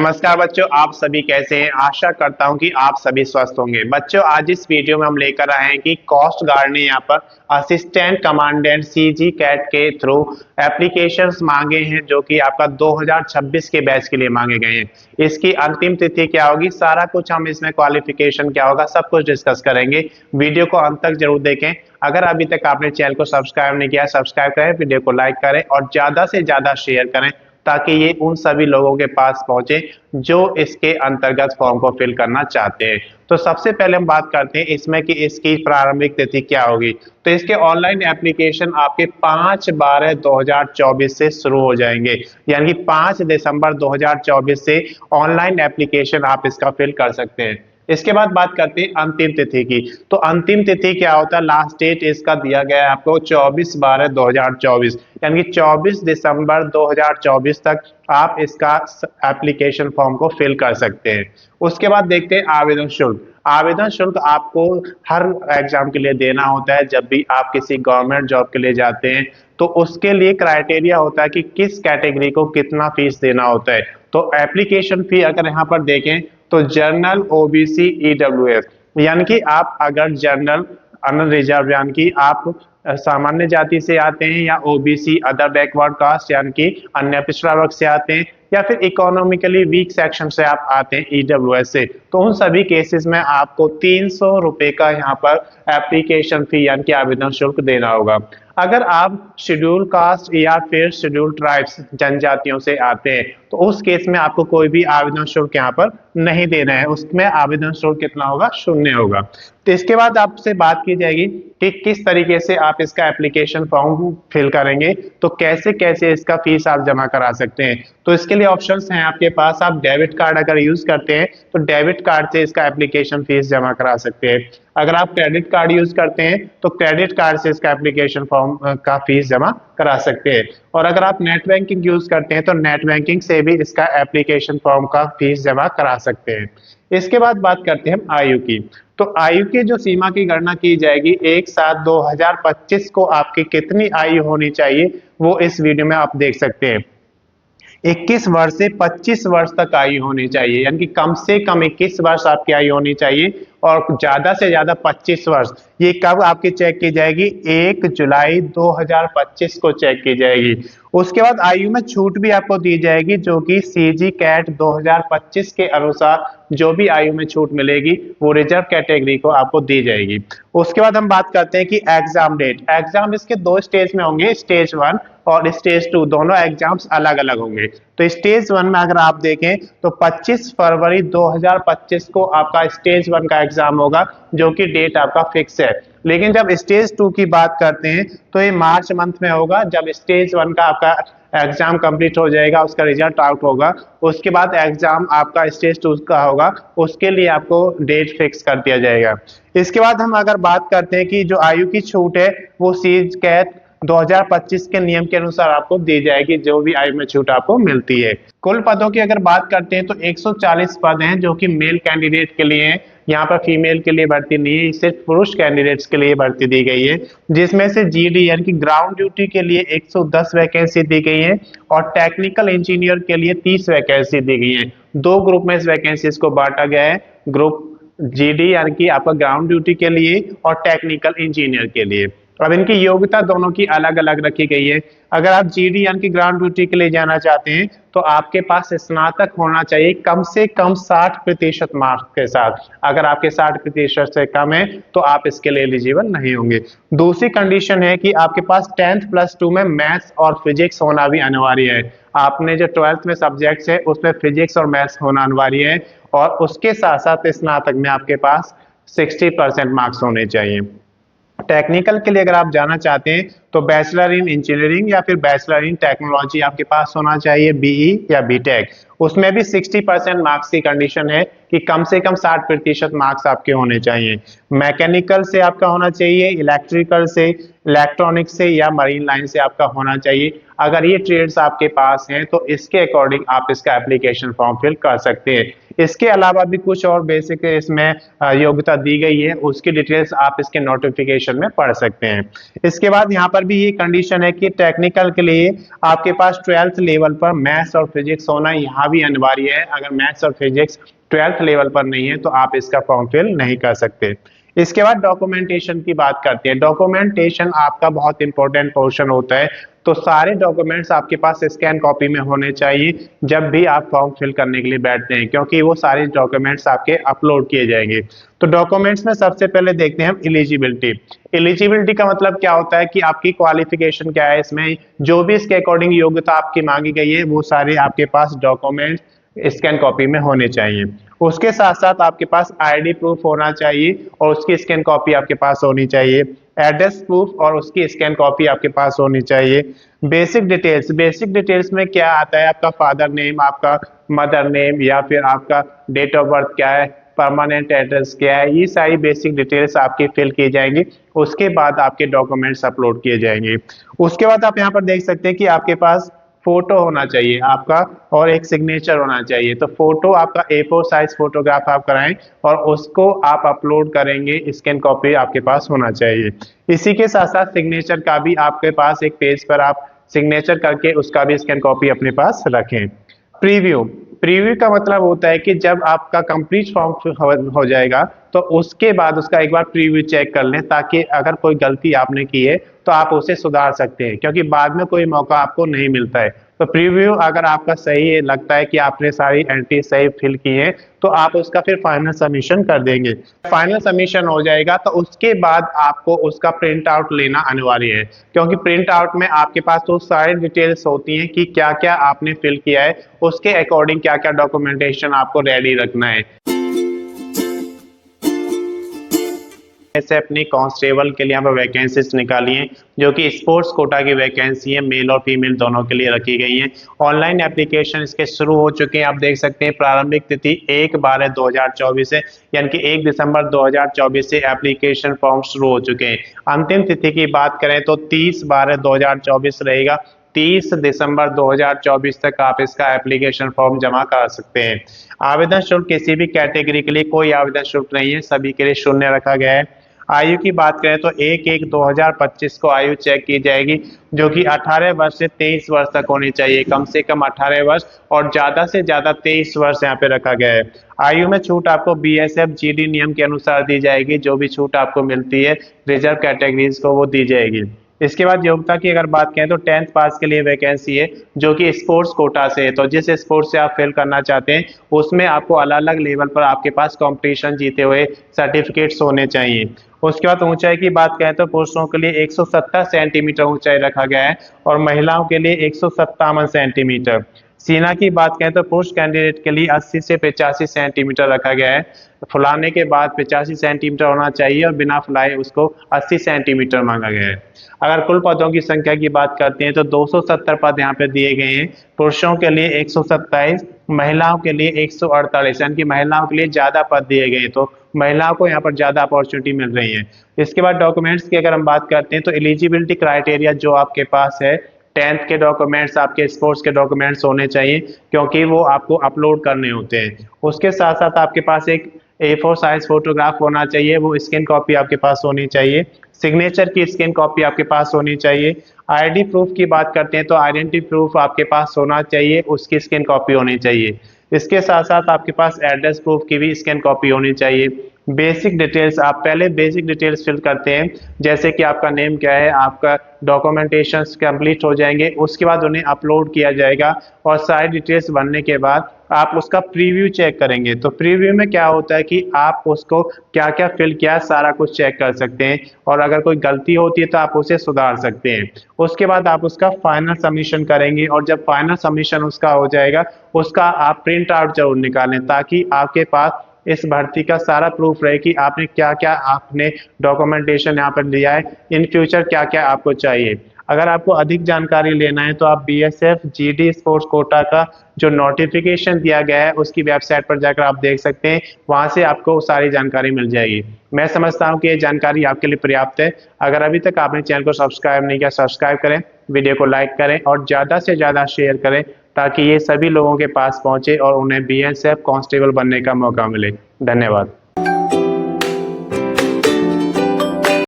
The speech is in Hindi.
नमस्कार बच्चों, आप सभी कैसे हैं। आशा करता हूं कि आप सभी स्वस्थ होंगे। बच्चों, आज इस वीडियो में हम लेकर आए हैं कि कोस्ट गार्ड ने यहां पर असिस्टेंट कमांडेंट सीजी कैट के थ्रू एप्लीकेशंस मांगे हैं, जो कि आपका 2026 के बैच के लिए मांगे गए हैं। इसकी अंतिम तिथि क्या होगी, सारा कुछ हम इसमें क्वालिफिकेशन क्या होगा, सब कुछ डिस्कस करेंगे। वीडियो को अंत तक जरूर देखें। अगर अभी तक आपने चैनल को सब्सक्राइब नहीं किया, सब्सक्राइब करें, वीडियो को लाइक करें और ज्यादा से ज्यादा शेयर करें, ताकि ये उन सभी लोगों के पास पहुंचे जो इसके अंतर्गत फॉर्म को फिल करना चाहते हैं। तो सबसे पहले हम बात करते हैं इसमें कि इसकी प्रारंभिक तिथि क्या होगी। तो इसके ऑनलाइन एप्लीकेशन आपके 5/12/2024 से शुरू हो जाएंगे, यानी कि 5 दिसंबर 2024 से ऑनलाइन एप्लीकेशन आप इसका फिल कर सकते हैं। इसके बाद बात करते हैं अंतिम तिथि की। तो अंतिम तिथि क्या होता है, लास्ट डेट इसका दिया गया है आपको 24/12/2024, यानी कि 24 दिसंबर 2024 तक आप इसका एप्लीकेशन फॉर्म को फिल कर सकते हैं। उसके बाद देखते हैं आवेदन शुल्क। आवेदन शुल्क आपको हर एग्जाम के लिए देना होता है। जब भी आप किसी गवर्नमेंट जॉब के लिए जाते हैं तो उसके लिए क्राइटेरिया होता है कि किस कैटेगरी को कितना फीस देना होता है। तो एप्लीकेशन फी अगर यहाँ पर देखें तो जनरल, ओबीसी, ईडब्ल्यूएस, यानी कि आप अगर जनरल, अनरिजर्व रिजर्व यानी कि आप सामान्य जाति से आते हैं, या ओबीसी अदर बैकवर्ड कास्ट यानी कि अन्य पिछड़ा वर्ग से आते हैं, या फिर इकोनॉमिकली वीक सेक्शन से आप आते हैं ईडब्ल्यूएस से, तो उन सभी केसेस में आपको 300 रुपए का यहाँ पर एप्लीकेशन फी यानी कि आवेदन शुल्क देना होगा। अगर आप शेड्यूल कास्ट या फिर शेड्यूल ट्राइब्स जनजातियों से आते हैं तो उस केस में आपको कोई भी आवेदन शुल्क यहाँ पर नहीं देना है। उसमें आवेदन शुल्क कितना होगा, 0 होगा। तो इसके बाद आपसे बात की जाएगी कि किस तरीके से आप इसका एप्लीकेशन फॉर्म फिल करेंगे, तो कैसे कैसे इसका फीस आप जमा करा सकते हैं। तो इसके लिए ऑप्शंस हैं आपके पास। आप डेबिट कार्ड अगर यूज करते हैं तो डेबिट कार्ड से इसका एप्लीकेशन फीस जमा करा सकते हैं। अगर आप क्रेडिट कार्ड यूज करते हैं तो क्रेडिट कार्ड से इसका एप्लीकेशन फॉर्म का फीस जमा करा सकते हैं। और अगर आप नेट बैंकिंग यूज करते हैं तो नेट बैंकिंग से भी इसका एप्लीकेशन फॉर्म का फीस जमा करा सकते हैं। इसके बाद बात करते हैं हम आयु की। तो आयु की जो सीमा की गणना की जाएगी, 1/7/2025 को आपकी कितनी आयु होनी चाहिए वो इस वीडियो में आप देख सकते हैं। 21 वर्ष से 25 वर्ष तक आयु होनी चाहिए, यानी कि कम से कम 21 वर्ष आपकी आयु होनी चाहिए और ज्यादा से ज्यादा 25 वर्ष। ये कब आपकी चेक की जाएगी, 1 जुलाई 2025 को चेक की जाएगी। उसके बाद आयु में छूट भी आपको दी जाएगी, जो कि सीजी कैट 2025 के अनुसार जो भी आयु में छूट मिलेगी वो रिजर्व कैटेगरी को आपको दी जाएगी। उसके बाद हम बात करते हैं कि एग्जाम डेट। एग्जाम इसके 2 स्टेज में होंगे, स्टेज 1 और स्टेज 2, दोनों एग्जाम्स अलग अलग होंगे। तो स्टेज 1 में अगर आप देखें तो 25 फरवरी 2025 को आपका स्टेज 1 का एग्जाम होगा, जो कि डेट आपका फिक्स है। लेकिन जब स्टेज 2 की बात करते हैं तो ये मार्च मंथ में होगा, जब स्टेज 1 का आपका एग्जाम कंप्लीट हो जाएगा, उसका रिजल्ट आउट होगा। उसके बाद एग्जाम आपका स्टेज 2 का होगा, उसके लिए आपको डेट फिक्स कर दिया जाएगा। इसके बाद हम अगर बात करते हैं कि जो आयु की छूट है वो सीज कैट 2025 के नियम के अनुसार आपको दी जाएगी, जो भी आयु में छूट आपको मिलती है। कुल पदों की अगर बात करते हैं तो 140 पद हैं जो कि मेल कैंडिडेट के लिए हैं। यहाँ पर फीमेल के लिए भर्ती नहीं है, सिर्फ पुरुष कैंडिडेट्स के लिए भर्ती दी गई है। जिसमें से जीडी यानी कि ग्राउंड ड्यूटी के लिए 110 वैकेंसी दी गई है और टेक्निकल इंजीनियर के लिए 30 वैकेंसी दी गई है। 2 ग्रुप में इस वैकेंसीज को बांटा गया है, ग्रुप जीडी यानी कि आपका ग्राउंड ड्यूटी के लिए और टेक्निकल इंजीनियर के लिए। अब इनकी योग्यता दोनों की अलग अलग रखी गई है। अगर आप जीडी यानी कि ग्राउंड ड्यूटी के लिए जाना चाहते हैं तो आपके पास स्नातक होना चाहिए कम से कम 60% मार्क्स के साथ। अगर आपके 60% से कम है तो आप इसके लिए एलिजिबल नहीं होंगे। दूसरी कंडीशन है कि आपके पास 10th + 2 में मैथ्स और फिजिक्स होना भी अनिवार्य है। आपने जो 12th में सब्जेक्ट्स है उसमें फिजिक्स और मैथ्स होना अनिवार्य है, और उसके साथ साथ स्नातक में आपके पास 60% मार्क्स होने चाहिए। टेक्निकल के लिए अगर आप जाना चाहते हैं तो बैचलर इन इंजीनियरिंग या फिर बैचलर इन टेक्नोलॉजी आपके पास होना चाहिए, बीई या बीटेक। उसमें भी 60% मार्क्स की कंडीशन है कि कम से कम 60% मार्क्स आपके होने चाहिए। मैकेनिकल से आपका होना चाहिए, इलेक्ट्रिकल से, इलेक्ट्रॉनिक से या मरीन लाइन से आपका होना चाहिए। अगर ये ट्रेड्स आपके पास हैं तो इसके अकॉर्डिंग आप इसका एप्लीकेशन फॉर्म फिल कर सकते हैं। इसके अलावा भी कुछ और बेसिक इसमें योग्यता दी गई है, उसकी डिटेल्स आप इसके नोटिफिकेशन में पढ़ सकते हैं। इसके बाद यहाँ पर भी ये कंडीशन है कि टेक्निकल के लिए आपके पास 12th लेवल पर मैथ्स और फिजिक्स होना यहाँ भी अनिवार्य है। अगर मैथ्स और फिजिक्स 12th लेवल पर नहीं है तो आप इसका फॉर्म फिल नहीं कर सकते। इसके बाद डॉक्यूमेंटेशन की बात करते हैं। डॉक्यूमेंटेशन आपका बहुत इंपॉर्टेंट पोर्शन होता है, तो सारे डॉक्यूमेंट्स आपके पास स्कैन कॉपी में होने चाहिए जब भी आप फॉर्म फिल करने के लिए बैठते हैं, क्योंकि वो सारे डॉक्यूमेंट्स आपके अपलोड किए जाएंगे। तो डॉक्यूमेंट्स में सबसे पहले देखते हैं हम एलिजिबिलिटी। एलिजिबिलिटी का मतलब क्या होता है कि आपकी क्वालिफिकेशन क्या है, इसमें जो भी इसके अकॉर्डिंग योग्यता आपकी मांगी गई है वो सारे आपके पास डॉक्यूमेंट्स स्कैन कॉपी में होने चाहिए। उसके साथ साथ आपके पास आईडी प्रूफ होना चाहिए और उसकी स्कैन कॉपी आपके पास होनी चाहिए। एड्रेस प्रूफ और उसकी स्कैन कॉपी आपके पास होनी चाहिए। बेसिक डिटेल्स, बेसिक डिटेल्स में क्या आता है, आपका फादर नेम, आपका मदर नेम या फिर आपका डेट ऑफ बर्थ क्या है, परमानेंट एड्रेस क्या है, ये सारी बेसिक डिटेल्स आपकी फिल की जाएंगी। उसके बाद आपके डॉक्यूमेंट्स अपलोड किए जाएंगे। उसके बाद आप यहाँ पर देख सकते हैं कि आपके पास फोटो होना चाहिए आपका और एक सिग्नेचर होना चाहिए। तो फोटो आपका A4 साइज फोटोग्राफ आप कराएं और उसको आप अपलोड करेंगे, स्कैन कॉपी आपके पास होना चाहिए। इसी के साथ साथ सिग्नेचर का भी आपके पास एक पेज पर आप सिग्नेचर करके उसका भी स्कैन कॉपी अपने पास रखें। प्रीव्यू, प्रीव्यू का मतलब होता है कि जब आपका कंप्लीट फॉर्म हो जाएगा तो उसके बाद उसका एक बार प्रीव्यू चेक कर लें, ताकि अगर कोई गलती आपने की है तो आप उसे सुधार सकते हैं, क्योंकि बाद में कोई मौका आपको नहीं मिलता है। तो प्रीव्यू अगर आपका सही है, लगता है कि आपने सारी एंट्री सही फिल की है, तो आप उसका फिर फाइनल सबमिशन कर देंगे। फाइनल सबमिशन हो जाएगा तो उसके बाद आपको उसका प्रिंट आउट लेना अनिवार्य है, क्योंकि प्रिंट आउट में आपके पास तो सारी डिटेल्स होती हैं कि क्या क्या आपने फिल किया है, उसके अकॉर्डिंग क्या क्या डॉक्यूमेंटेशन आपको रेडी रखना है। ऐसे अपनी कांस्टेबल के लिए यहाँ पर वैकेंसीज निकाली हैं, जो कि स्पोर्ट्स कोटा की वैकेंसी है, मेल और फीमेल दोनों के लिए रखी गई हैं। ऑनलाइन एप्लीकेशन इसके शुरू हो चुके हैं, आप देख सकते हैं। प्रारंभिक तिथि 1/12/2024 है, यानी कि 1 दिसंबर 2024 से एप्लीकेशन फॉर्म शुरू हो चुके हैं। अंतिम तिथि की बात करें तो 30/12/2024 रहेगा। 30 दिसंबर 2024 तक आप इसका एप्लीकेशन फॉर्म जमा करा सकते हैं। आवेदन शुल्क किसी भी कैटेगरी के लिए कोई आवेदन शुल्क नहीं है, सभी के लिए शून्य रखा गया है। आयु की बात करें तो 1/1/2025 को आयु चेक की जाएगी, जो कि 18 वर्ष से 23 वर्ष तक होनी चाहिए। कम से कम 18 वर्ष और ज्यादा से ज्यादा 23 वर्ष यहाँ पे रखा गया है। आयु में छूट आपको BSF GD नियम के अनुसार दी जाएगी, जो भी छूट आपको मिलती है रिजर्व कैटेगरीज को वो दी जाएगी। इसके बाद योग्यता की अगर बात करें तो 10th पास के लिए वैकेंसी है, जो कि स्पोर्ट्स कोटा से है। तो जिस स्पोर्ट्स से आप फेल करना चाहते हैं उसमें आपको अलग अलग लेवल पर आपके पास कंपटीशन जीते हुए सर्टिफिकेट्स होने चाहिए। उसके बाद ऊंचाई की बात करें तो पुरुषों के लिए 170 सेंटीमीटर ऊंचाई रखा गया है और महिलाओं के लिए 157 सेंटीमीटर। सीना की बात करें तो पुरुष कैंडिडेट के लिए 80 से 85 सेंटीमीटर रखा गया है। फुलाने के बाद 85 सेंटीमीटर होना चाहिए और बिना फुलाए उसको 80 सेंटीमीटर मांगा गया है। अगर कुल पदों की संख्या की बात करते हैं तो 270 पद यहाँ पे दिए गए हैं। पुरुषों के लिए 127, महिलाओं के लिए 148, यानी कि महिलाओं के लिए ज्यादा पद दिए गए हैं, तो महिलाओं को यहाँ पर ज्यादा अपॉर्चुनिटी मिल रही है। इसके बाद डॉक्यूमेंट्स की अगर हम बात करते हैं तो एलिजिबिलिटी क्राइटेरिया जो आपके पास है, 10th के डॉक्यूमेंट्स, आपके स्पोर्ट्स के डॉक्यूमेंट्स होने चाहिए, क्योंकि वो आपको अपलोड करने होते हैं। उसके साथ साथ आपके पास एक A4 साइज फोटोग्राफ होना चाहिए, वो स्कैन कॉपी आपके पास होनी चाहिए। सिग्नेचर की स्कैन कॉपी आपके पास होनी चाहिए। आईडी प्रूफ की बात करते हैं तो आइडेंटिटी प्रूफ आपके पास होना चाहिए, उसकी स्कैन कॉपी होनी चाहिए। इसके साथ साथ आपके पास एड्रेस प्रूफ की भी स्कैन कॉपी होनी चाहिए। बेसिक डिटेल्स, आप पहले बेसिक डिटेल्स फिल करते हैं, जैसे कि आपका नेम क्या है, आपका डॉक्यूमेंटेशन कंप्लीट हो जाएंगे, उसके बाद उन्हें अपलोड किया जाएगा और सारी डिटेल्स बनने के बाद आप उसका प्रीव्यू चेक करेंगे। तो प्रीव्यू में क्या होता है कि आप उसको क्या क्या फिल किया सारा कुछ चेक कर सकते हैं और अगर कोई गलती होती है तो आप उसे सुधार सकते हैं। उसके बाद आप उसका फाइनल सबमिशन करेंगे और जब फाइनल सबमिशन उसका हो जाएगा उसका आप प्रिंट आउट जरूर निकालें, ताकि आपके पास इस भर्ती का सारा प्रूफ रहे कि आपने क्या क्या आपने डॉक्यूमेंटेशन यहाँ पर लिया है, इन फ्यूचर क्या क्या आपको चाहिए। अगर आपको अधिक जानकारी लेना है तो आप BSF GD स्पोर्ट्स कोटा का जो नोटिफिकेशन दिया गया है उसकी वेबसाइट पर जाकर आप देख सकते हैं, वहां से आपको सारी जानकारी मिल जाएगी। मैं समझता हूं कि ये जानकारी आपके लिए पर्याप्त है। अगर अभी तक आपने चैनल को सब्सक्राइब नहीं किया, सब्सक्राइब करें, वीडियो को लाइक करें और ज़्यादा से ज़्यादा शेयर करें, ताकि ये सभी लोगों के पास पहुंचे और उन्हें बीएसएफ कांस्टेबल बनने का मौका मिले। धन्यवाद।